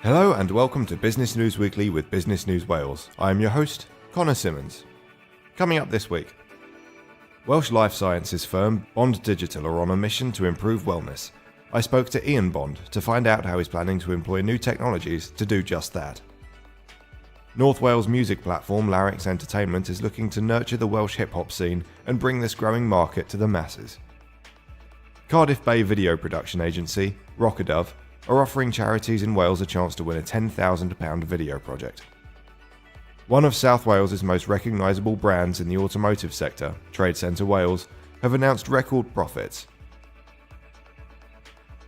Hello and welcome to Business News Weekly with Business News Wales. I am your host, Connor Simmons. Coming up this week, Welsh Life Sciences firm Bond Digital are on a mission to improve wellness. I spoke to Ian Bond to find out how he's planning to employ new technologies to do just that. North Wales music platform Larynx Entertainment is looking to nurture the Welsh hip-hop scene and bring this growing market to the masses. Cardiff Bay video production agency, Rockadove, are offering charities in Wales a chance to win a £10,000 video project. One of South Wales's most recognisable brands in the automotive sector, Trade Centre Wales, have announced record profits.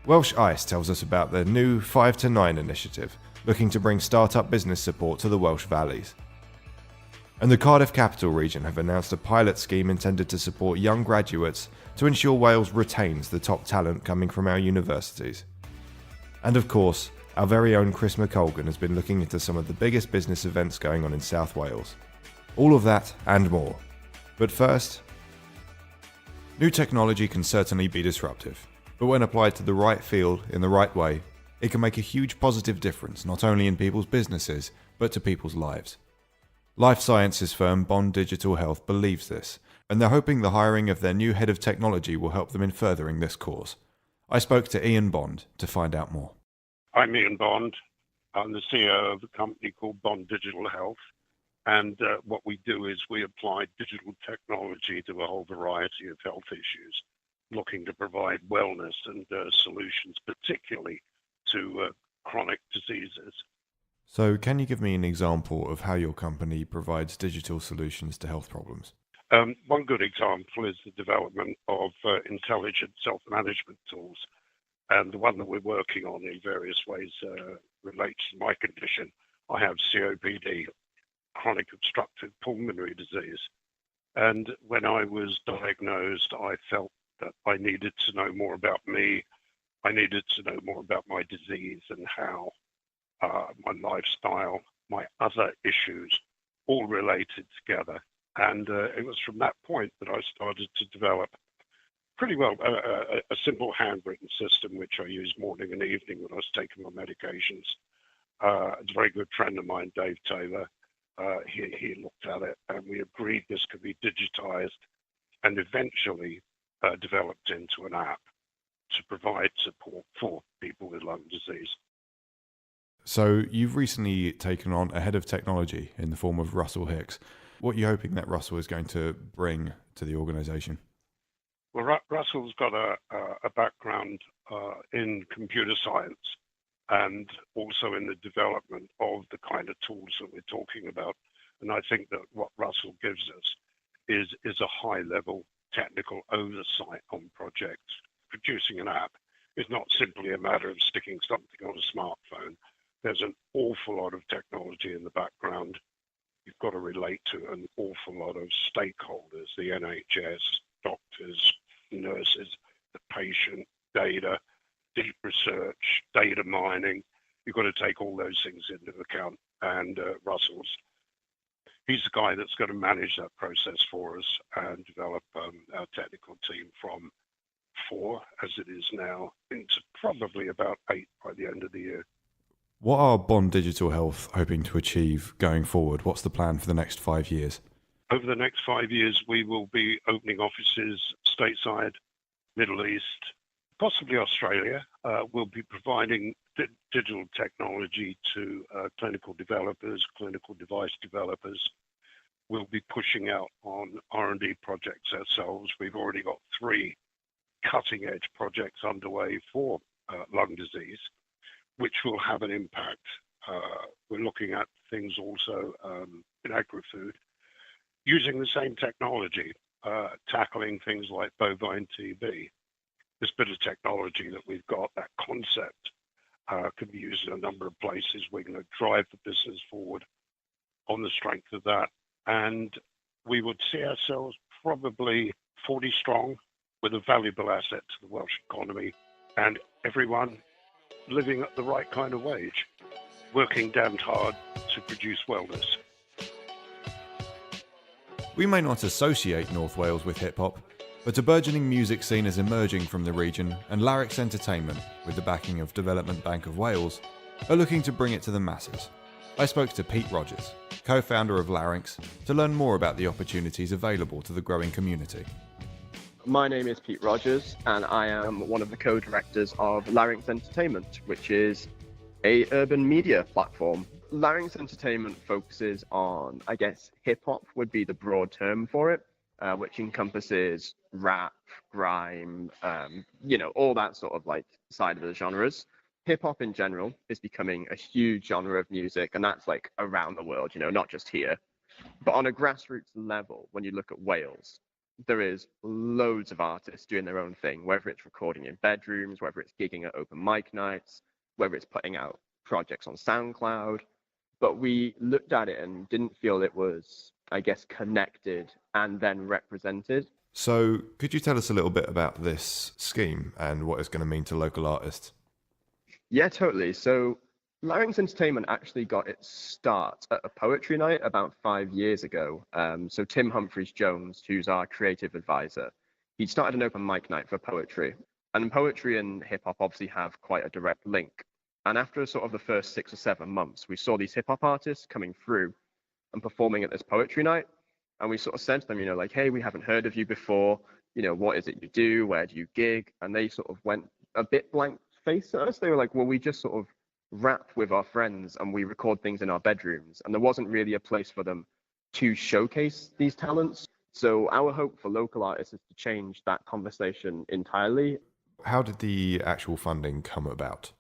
Welsh ICE tells us about their new 5 to 9 initiative, looking to bring start-up business support to the Welsh Valleys. And the Cardiff capital region have announced a pilot scheme intended to support young graduates to ensure Wales retains the top talent coming from our universities. And of course, our very own Chris McColgan has been looking into some of the biggest business events going on in South Wales. All of that and more. But first, new technology can certainly be disruptive, but when applied to the right field in the right way, it can make a huge positive difference not only in people's businesses, but to people's lives. Life Sciences firm Bond Digital Health believes this, and they're hoping the hiring of their new head of technology will help them in furthering this cause. I spoke to Ian Bond to find out more. I'm Ian Bond. I'm the CEO of a company called Bond Digital Health. And what we do is we apply digital technology to a whole variety of health issues, looking to provide wellness and solutions, particularly to chronic diseases. So can you give me an example of how your company provides digital solutions to health problems? One good example is the development of intelligent self-management tools. And the one that we're working on in various ways relates to my condition. I have COPD, chronic obstructive pulmonary disease. And when I was diagnosed, I felt that I needed to know more about me. I needed to know more about my disease and how my lifestyle, my other issues, all related together. And it was from that point that I started to develop pretty well a simple handwritten system, which I use morning and evening when I was taking my medications. A very good friend of mine, Dave Taylor, he looked at it and we agreed this could be digitized and eventually developed into an app to provide support for people with lung disease. So you've recently taken on a head of technology in the form of Russell Hicks. What are you hoping that Russell is going to bring to the organisation? Well, Russell's got a background in computer science and also in the development of the kind of tools that we're talking about. And I think that what Russell gives us is a high-level technical oversight on projects. Producing an app is not simply a matter of sticking something on a smartphone. There's an awful lot of technology in the background. You've got to relate to an awful lot of stakeholders, the NHS, doctors, nurses, the patient, data, deep research, data mining. You've got to take all those things into account. And he's the guy that's going to manage that process for us and develop our technical team from 4, as it is now, into probably about 8 by the end of the year. What are Bond Digital Health hoping to achieve going forward? What's the plan for the next 5 years? Over the next 5 years, we will be opening offices stateside, Middle East, possibly Australia. We'll be providing digital technology to clinical developers, clinical device developers. We'll be pushing out on R&D projects ourselves. We've already got 3 cutting-edge projects underway for lung disease, which will have an impact. We're looking at things also in agri-food, using the same technology, tackling things like bovine TB. This bit of technology that we've got, that concept, can be used in a number of places. We're going to drive the business forward on the strength of that. And we would see ourselves probably 40 strong with a valuable asset to the Welsh economy and everyone living at the right kind of wage, working damned hard to produce wellness. We may not associate North Wales with hip-hop, but a burgeoning music scene is emerging from the region, and Larynx Entertainment, with the backing of Development Bank of Wales, are looking to bring it to the masses. I spoke to Pete Rogers, co-founder of Larynx, to learn more about the opportunities available to the growing community. My name is Pete Rogers, and I am one of the co-directors of Larynx Entertainment, which is a urban media platform. Larynx Entertainment focuses on, I guess, hip-hop would be the broad term for it, which encompasses rap, grime, all that sort of like side of the genres. Hip-hop in general is becoming a huge genre of music, and that's like around the world, not just here. But on a grassroots level, when you look at Wales, there is loads of artists doing their own thing, whether it's recording in bedrooms, whether it's gigging at open mic nights, whether it's putting out projects on SoundCloud. But we looked at it and didn't feel it was, I guess, connected and then represented. So could you tell us a little bit about this scheme and what it's going to mean to local artists? Yeah, totally. So Larynx Entertainment actually got its start at a poetry night about 5 years ago. So Tim Humphreys-Jones, who's our creative advisor, he started an open mic night for poetry. And poetry and hip hop obviously have quite a direct link. And after sort of the first 6 or 7 months, we saw these hip hop artists coming through and performing at this poetry night. And we sort of said to them, like, hey, we haven't heard of you before. What is it you do? Where do you gig? And they sort of went a bit blank face at us. They were like, well, we just sort of rap with our friends and we record things in our bedrooms. And there wasn't really a place for them to showcase these talents. So our hope for local artists is to change that conversation entirely. How did the actual funding come about?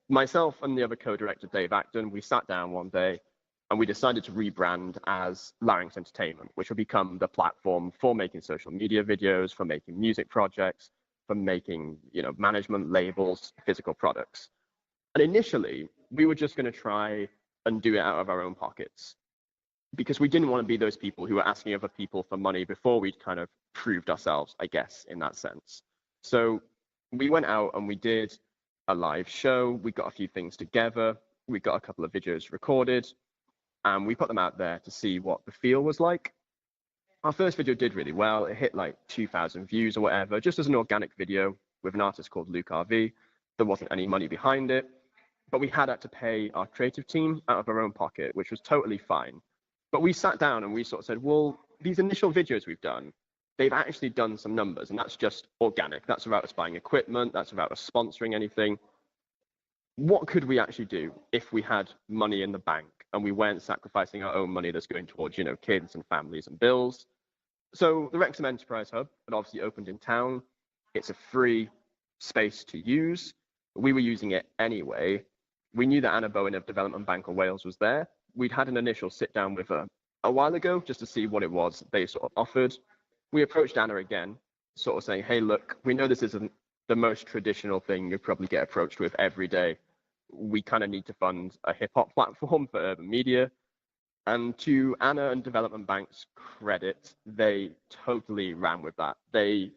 Myself and the other co-director, Dave Acton, we sat down one day and we decided to rebrand as Larynx Entertainment, which will become the platform for making social media videos, for making music projects, for making, management labels, physical products. And initially, we were just going to try and do it out of our own pockets because we didn't want to be those people who were asking other people for money before we'd kind of proved ourselves, I guess, in that sense. So we went out and we did a live show. We got a few things together. We got a couple of videos recorded and we put them out there to see what the feel was like. Our first video did really well. It hit like 2,000 views or whatever, just as an organic video with an artist called Luke RV. There wasn't any money behind it, but we had to pay our creative team out of our own pocket, which was totally fine. But we sat down and we sort of said, well, these initial videos we've done, they've actually done some numbers, and that's just organic. That's without us buying equipment. That's without us sponsoring anything. What could we actually do if we had money in the bank and we weren't sacrificing our own money that's going towards, kids and families and bills? So the Wrexham Enterprise Hub had obviously opened in town. It's a free space to use. We were using it anyway. We knew that Anna Bowen of Development Bank of Wales was there. We'd had an initial sit down with her a while ago just to see what it was they sort of offered. We approached Anna again, sort of saying, hey, look, we know this isn't the most traditional thing you probably get approached with every day. We kind of need to fund a hip hop platform for urban media. And to Anna and Development Bank's credit, they totally ran with that. They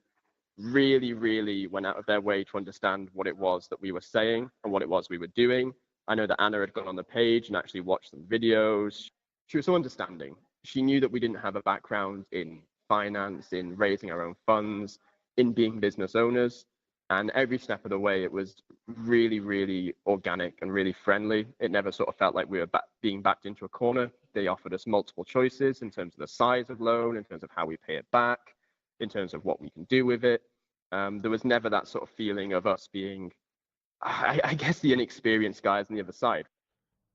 really, really went out of their way to understand what it was that we were saying and what it was we were doing. I know that Anna had gone on the page and actually watched some videos. She was so understanding. She knew that we didn't have a background in finance, in raising our own funds, in being business owners. And every step of the way, it was really, really organic and really friendly. It never sort of felt like we were being backed into a corner. They offered us multiple choices in terms of the size of loan, in terms of how we pay it back, in terms of what we can do with it. There was never that sort of feeling of us being, I guess, the inexperienced guys on the other side.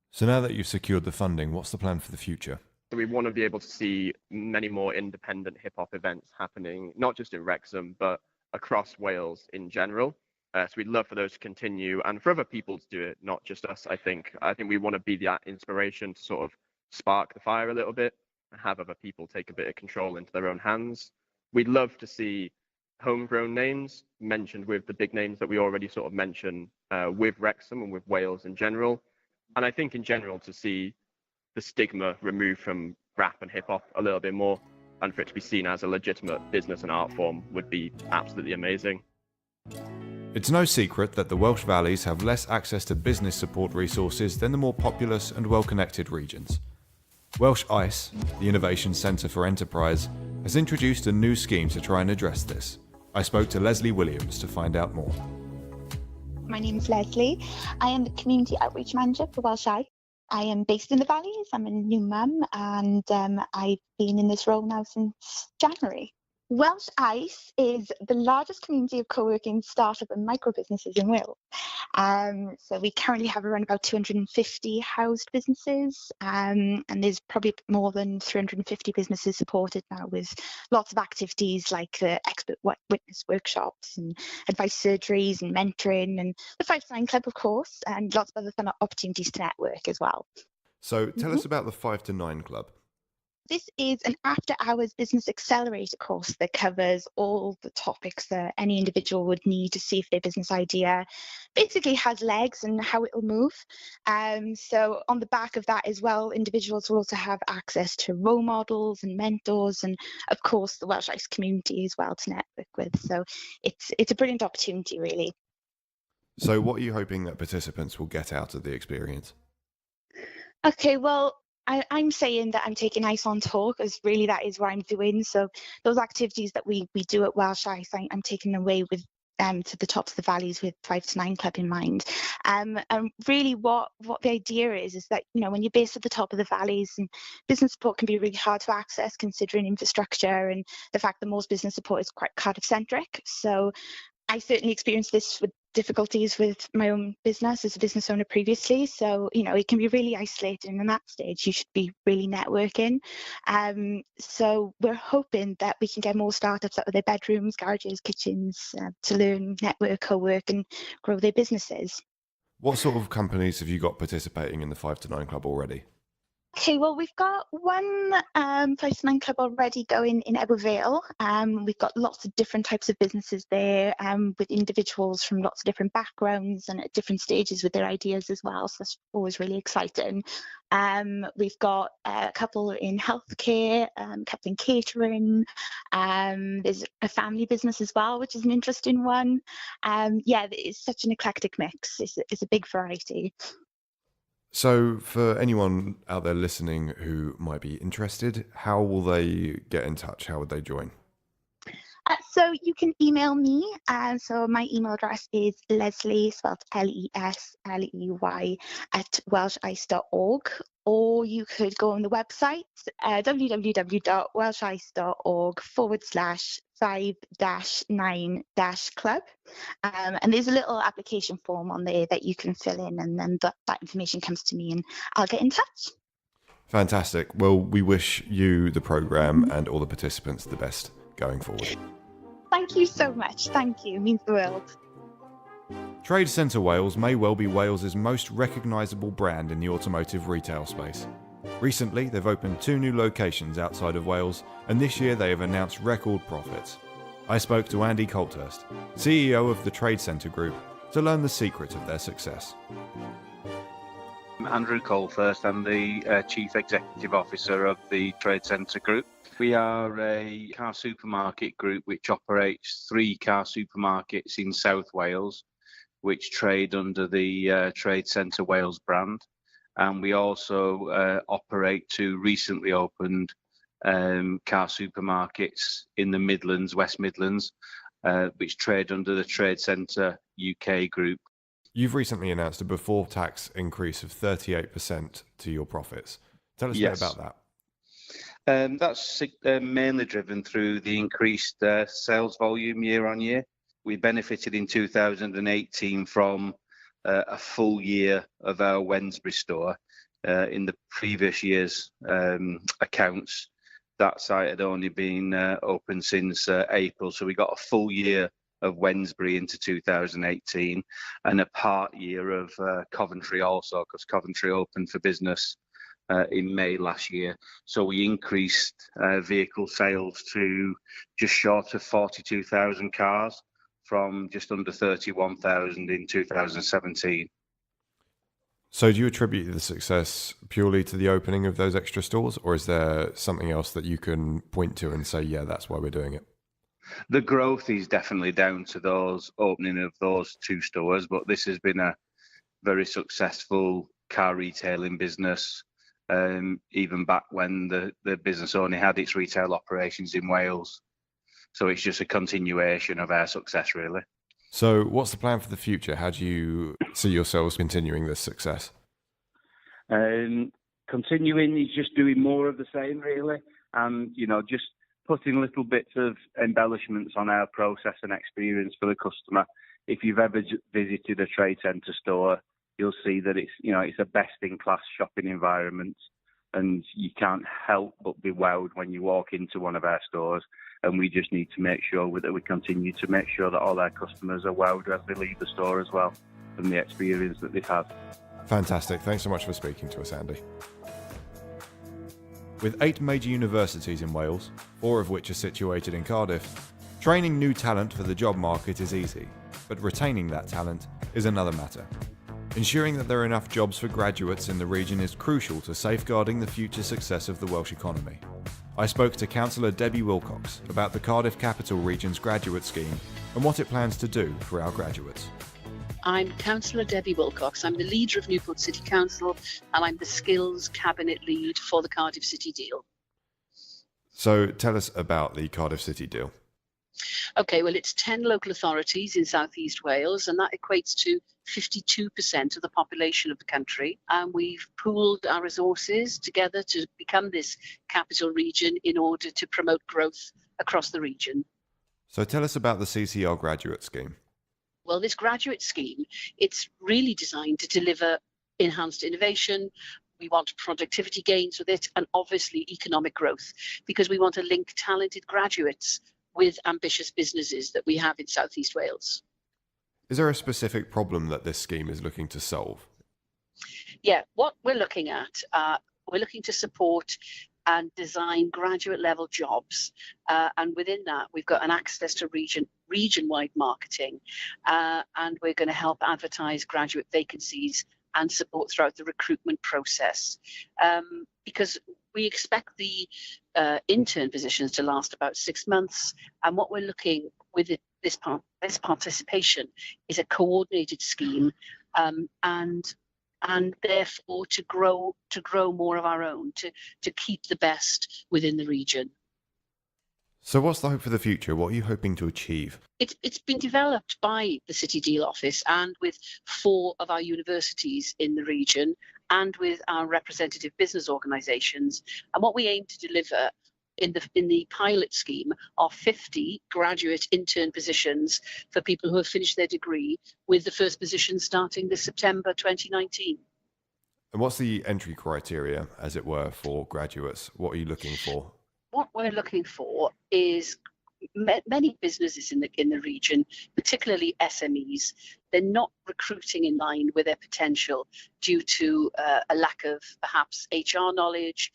So now that you've secured the funding, what's the plan for the future? So we want to be able to see many more independent hip hop events happening, not just in Wrexham, but across Wales in general. So we'd love for those to continue and for other people to do it, not just us. I think we want to be that inspiration to sort of spark the fire a little bit and have other people take a bit of control into their own hands. We'd love to see homegrown names mentioned with the big names that we already sort of mention with Wrexham and with Wales in general. And I think in general to see the stigma removed from rap and hip hop a little bit more, and for it to be seen as a legitimate business and art form would be absolutely amazing. It's no secret that the Welsh Valleys have less access to business support resources than the more populous and well-connected regions. Welsh ICE, the Innovation Centre for Enterprise, has introduced a new scheme to try and address this. I spoke to Leslie Williams to find out more. My name is Leslie. I am the Community Outreach Manager for Welsh ICE. I am based in the Valleys. I'm a new mum, and I've been in this role now since January. Welsh ICE is the largest community of co-working startup and micro businesses in Wales. So we currently have around about 250 housed businesses, and there's probably more than 350 businesses supported now with lots of activities like expert witness workshops and advice surgeries and mentoring, and the 5 to 9 Club, of course, and lots of other fun opportunities to network as well. So tell us about the 5 to 9 Club. This is an after-hours business accelerator course that covers all the topics that any individual would need to see if their business idea basically has legs and how it will move. So on the back of that as well, individuals will also have access to role models and mentors, and of course the Welsh ICE community as well to network with. So it's a brilliant opportunity, really. So what are you hoping that participants will get out of the experience? Okay, well, I'm saying that I'm taking ICE on tour, because really that is what I'm doing. So those activities that we do at Welsh ICE, I'm taking away with to the tops of the valleys with 5 to 9 Club in mind. And really what the idea is that, you know, when you're based at the top of the valleys, and business support can be really hard to access considering infrastructure and the fact that most business support is quite Cardiff centric. So I certainly experienced this with difficulties with my own business as a business owner previously. So, you know, it can be really isolating, and at that stage you should be really networking. So we're hoping that we can get more startups out of their bedrooms, garages, kitchens to learn, network, co-work and grow their businesses. What sort of companies have you got participating in the 5 to 9 Club already? Okay, well, we've got one 5 to 9 Club already going in Emma Vale. We've got lots of different types of businesses there, with individuals from lots of different backgrounds and at different stages with their ideas as well. So that's always really exciting. We've got a couple in healthcare, a couple in catering. There's a family business as well, which is an interesting one. Yeah, it's such an eclectic mix. It's a big variety. So for anyone out there listening who might be interested, how will they get in touch? How would they join? So you can email me. So my email address is Leslie, spelled Lesley, at welshice.org. Or you could go on the website, www.welshice.org/5-9-club. And there's a little application form on there that you can fill in, and then that information comes to me and I'll get in touch. Fantastic. Well, we wish you, the programme, and all the participants the best going forward. Thank you so much. Thank you. It means the world. Trade Centre Wales may well be Wales's most recognisable brand in the automotive retail space. Recently, they've opened 2 new locations outside of Wales, and this year they have announced record profits. I spoke to Andy Colthurst, CEO of the Trade Centre Group, to learn the secret of their success. Andrew Colthurst. I'm the Chief Executive Officer of the Trade Centre Group. We are a car supermarket group which operates 3 car supermarkets in South Wales, which trade under the Trade Centre Wales brand. And we also operate 2 recently opened car supermarkets in the Midlands, West Midlands, which trade under the Trade Centre UK group. You've recently announced a before-tax increase of 38% to your profits. Tell us a bit about that. That's mainly driven through the increased sales volume year on year. We benefited in 2018 from a full year of our Wednesbury store. In the previous year's accounts, that site had only been open since April, so we got a full year of Wednesbury into 2018 and a part year of Coventry also, because Coventry opened for business in May last year. So we increased vehicle sales to just short of 42,000 cars from just under 31,000 in 2017. So do you attribute the success purely to the opening of those extra stores, or is there something else that you can point to and say, yeah, that's why we're doing it? The growth is definitely down to those opening of those 2 stores, but this has been a very successful car retailing business, even back when the business only had its retail operations in Wales. So it's just a continuation of our success, really. So what's the plan for the future? How do you see yourselves continuing this success? Continuing is just doing more of the same, really, and just putting little bits of embellishments on our process and experience for the customer. If you've ever visited a trade centre store, you'll see that it's a best-in-class shopping environment, and you can't help but be wowed when you walk into one of our stores. And we just need to make sure that we continue to make sure that all our customers are wowed as they leave the store as well from the experience that they've had. Fantastic. Thanks so much for speaking to us, Andy. With 8 major universities in Wales, 4 of which are situated in Cardiff, training new talent for the job market is easy, but retaining that talent is another matter. Ensuring that there are enough jobs for graduates in the region is crucial to safeguarding the future success of the Welsh economy. I spoke to Councillor Debbie Wilcox about the Cardiff Capital Region's graduate scheme and what it plans to do for our graduates. I'm Councillor Debbie Wilcox. I'm the leader of Newport City Council and I'm the Skills Cabinet Lead for the Cardiff City deal. So tell us about the Cardiff City deal. Okay, well, it's 10 local authorities in South East Wales, and that equates to 52% of the population of the country. And we've pooled our resources together to become this capital region in order to promote growth across the region. So tell us about the CCR graduate scheme. Well, this graduate scheme, it's really designed to deliver enhanced innovation. We want productivity gains with it, and obviously economic growth, because we want to link talented graduates with ambitious businesses that we have in South East Wales. Is there a specific problem that this scheme is looking to solve? Yeah, what we're looking at, we're looking to support and design graduate level jobs. And within that, we've got an access to region-wide marketing. And we're going to help advertise graduate vacancies and support throughout the recruitment process. Because we expect the intern positions to last about 6 months. And what we're looking with this participation is a coordinated scheme, and therefore to grow more of our own, to keep the best within the region. So what's the hope for the future? What are you hoping to achieve? It's been developed by the City Deal Office and with 4 of our universities in the region and with our representative business organisations. And what we aim to deliver in the pilot scheme are 50 graduate intern positions for people who have finished their degree, with the first position starting this September 2019. And what's the entry criteria, as it were, for graduates? What are you looking for? What we're looking for is many businesses in the region, particularly SMEs, they're not recruiting in line with their potential due to a lack of perhaps HR knowledge,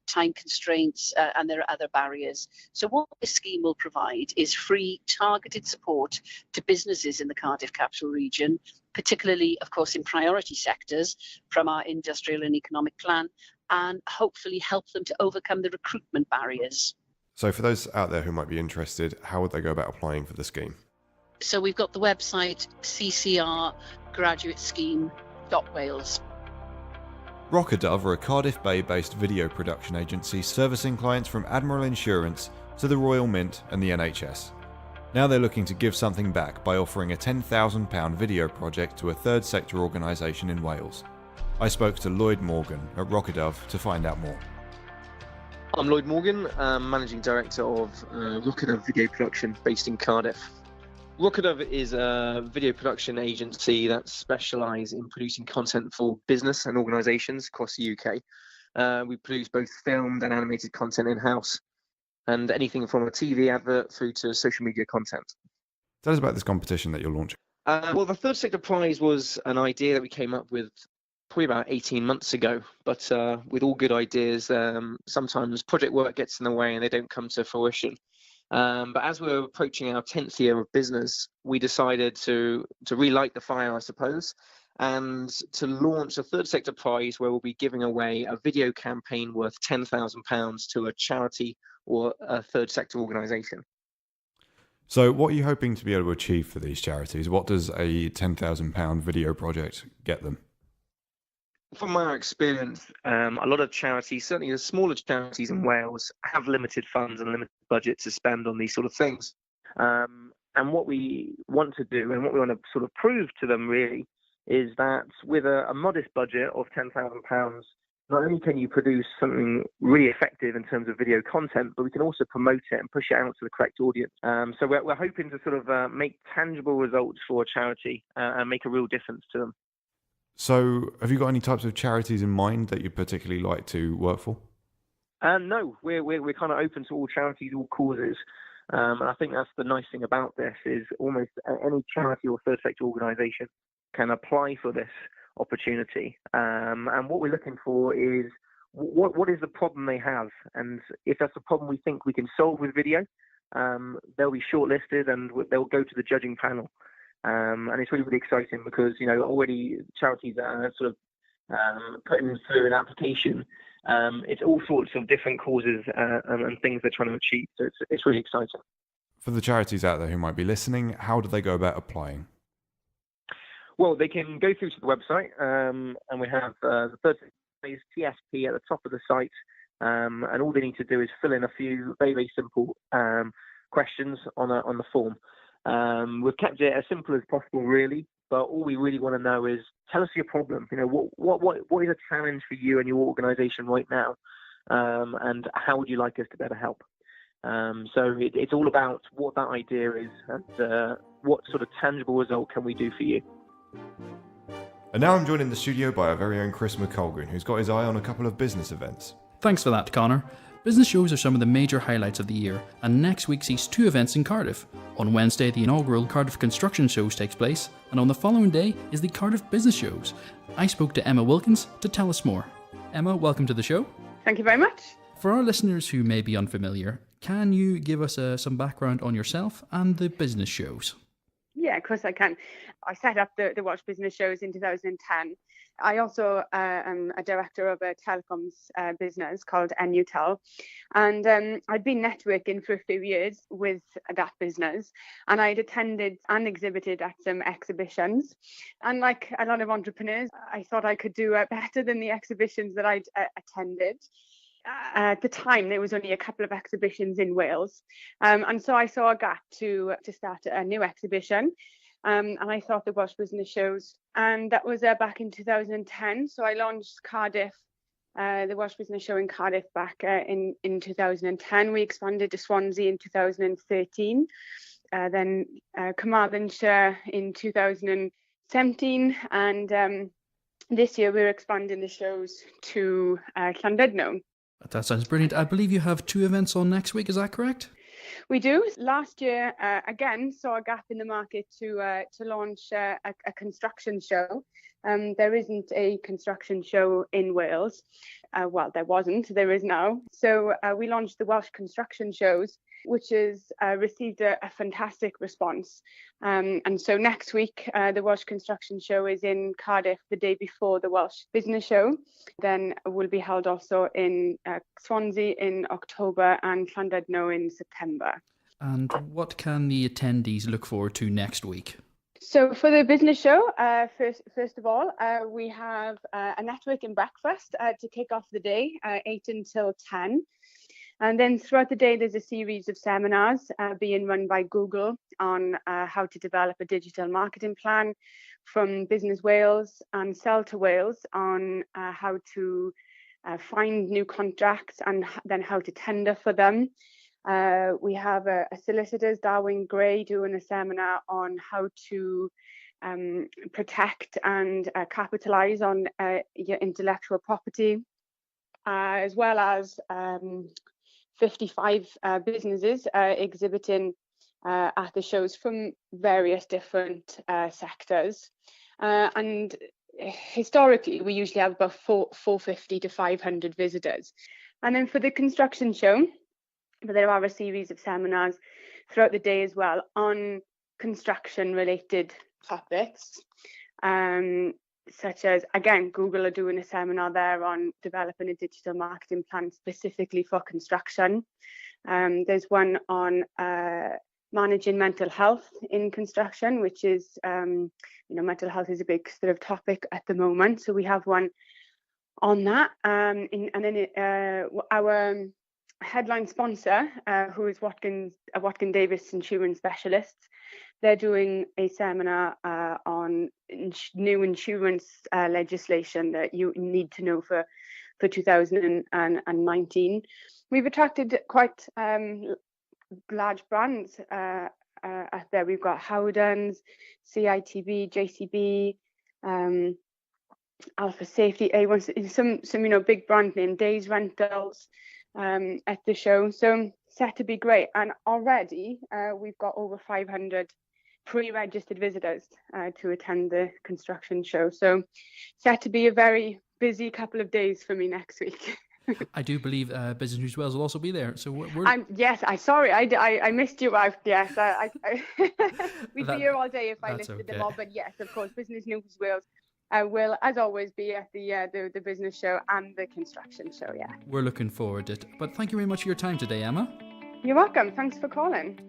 time constraints, and there are other barriers. So what this scheme will provide is free targeted support to businesses in the Cardiff capital region, particularly, of course, in priority sectors from our industrial and economic plan, and hopefully help them to overcome the recruitment barriers. So for those out there who might be interested, how would they go about applying for the scheme? So we've got the website ccrgraduatescheme.wales. Rockadove are a Cardiff Bay based video production agency servicing clients from Admiral Insurance to the Royal Mint and the NHS. Now they're looking to give something back by offering a £10,000 video project to a third sector organisation in Wales. I spoke to Lloyd Morgan at Rockadove to find out more. I'm Lloyd Morgan, Managing Director of Rockadove Video Production based in Cardiff. Rockadove is a video production agency that specialises in producing content for business and organisations across the UK. We produce both filmed and animated content in-house, and anything from a TV advert through to social media content. Tell us about this competition that you're launching. Well, the Third Sector Prize was an idea that we came up with probably about 18 months ago, but with all good ideas, sometimes project work gets in the way and they don't come to fruition. But as we were approaching our 10th year of business, we decided to relight the fire, I suppose, and to launch a Third Sector Prize where we'll be giving away a video campaign worth £10,000 to a charity or a third sector organisation. So what are you hoping to be able to achieve for these charities? What does a £10,000 video project get them? From our experience, a lot of charities, certainly the smaller charities in Wales, have limited funds and limited budget to spend on these sort of things. And what we want to do and what we want to sort of prove to them really is that with a modest budget of £10,000, not only can you produce something really effective in terms of video content, but we can also promote it and push it out to the correct audience. So we're hoping to sort of make tangible results for a charity and make a real difference to them. So have you got any types of charities in mind that you'd particularly like to work for? No, we're kind of open to all charities, all causes. And I think that's the nice thing about this is almost any charity or third sector organisation can apply for this opportunity. And what we're looking for is what is the problem they have, and if that's a problem we think we can solve with video, they'll be shortlisted and they'll go to the judging panel. And it's really, really exciting because already charities are sort of putting through an application. It's all sorts of different causes and things they're trying to achieve. So it's really exciting. For the charities out there who might be listening, how do they go about applying? Well, they can go through to the website, and we have the third is TSP at the top of the site, and all they need to do is fill in a few very, very simple questions on the form. We've kept it as simple as possible, really. But all we really want to know is, tell us your problem. What is a challenge for you and your organisation right now, and how would you like us to better help? So it's all about what that idea is and what sort of tangible result can we do for you. And now I'm joined in the studio by our very own Chris McColgan, who's got his eye on a couple of business events. Thanks for that, Connor. Business shows are some of the major highlights of the year, and next week sees 2 events in Cardiff. On Wednesday, the inaugural Cardiff Construction Shows takes place, and on the following day is the Cardiff Business Shows. I spoke to Emma Wilkins to tell us more. Emma, welcome to the show. Thank you very much. For our listeners who may be unfamiliar, can you give us some background on yourself and the business shows? Yeah, of course I can. I set up the Welsh Business Shows in 2010. I also am a director of a telecoms business called NUTEL, and I'd been networking for a few years with that business, and I'd attended and exhibited at some exhibitions. And like a lot of entrepreneurs, I thought I could do better than the exhibitions that I'd attended. At the time, there was only a couple of exhibitions in Wales, and so I saw a gap to start a new exhibition. And I thought the Welsh Business Shows, and that was back in 2010. So I launched Cardiff, the Welsh Business Show in Cardiff back in 2010. We expanded to Swansea in 2013, then Carmarthenshire in 2017, and this year we're expanding the shows to Llandudno. That sounds brilliant. I believe you have 2 events on next week, is that correct? We do. Last year, again, saw a gap in the market to launch a construction show. There isn't a construction show in Wales. Well, there wasn't. There is now. So we launched the Welsh Construction Shows, which has received a fantastic response. And so next week, the Welsh Construction Show is in Cardiff the day before the Welsh Business Show. Then will be held also in Swansea in October and Llandudno in September. And what can the attendees look forward to next week? So for the business show, first of all, we have a networking breakfast to kick off the day, 8 until 10. And then throughout the day, there's a series of seminars being run by Google on how to develop a digital marketing plan, from Business Wales and Sell to Wales on how to find new contracts and then how to tender for them. We have a solicitors, Darwin Gray, doing a seminar on how to protect and capitalise on your intellectual property, as well as 55 businesses exhibiting at the shows from various different sectors. And historically, we usually have about 450 to 500 visitors. And then for the construction show, there are a series of seminars throughout the day as well on construction-related topics, such as, again, Google are doing a seminar there on developing a digital marketing plan specifically for construction. There's one on managing mental health in construction, which is, mental health is a big sort of topic at the moment. So we have one on that. And then our headline sponsor, who is Watkin Davis Insurance Specialists, they're doing a seminar on new insurance legislation that you need to know for 2019. We've attracted quite large brands out there. We've got Howdens, CITB, JCB, Alpha Safety, A1, some big brand name, Days Rentals at the show. So set to be great. And already we've got over 500 pre-registered visitors to attend the construction show. So set to be a very busy couple of days for me next week. I do believe Business News Wales will also be there. So Sorry, I missed you out. Yes, we'd be here all day if I listed them all. But yes, of course, Business News Wales will, as always, be at the business show and the construction show. Yeah, we're looking forward to it. But thank you very much for your time today, Emma. You're welcome. Thanks for calling.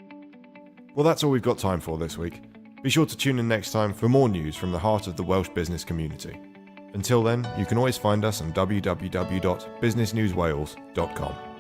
Well, that's all we've got time for this week. Be sure to tune in next time for more news from the heart of the Welsh business community. Until then, you can always find us on www.businessnewswales.com.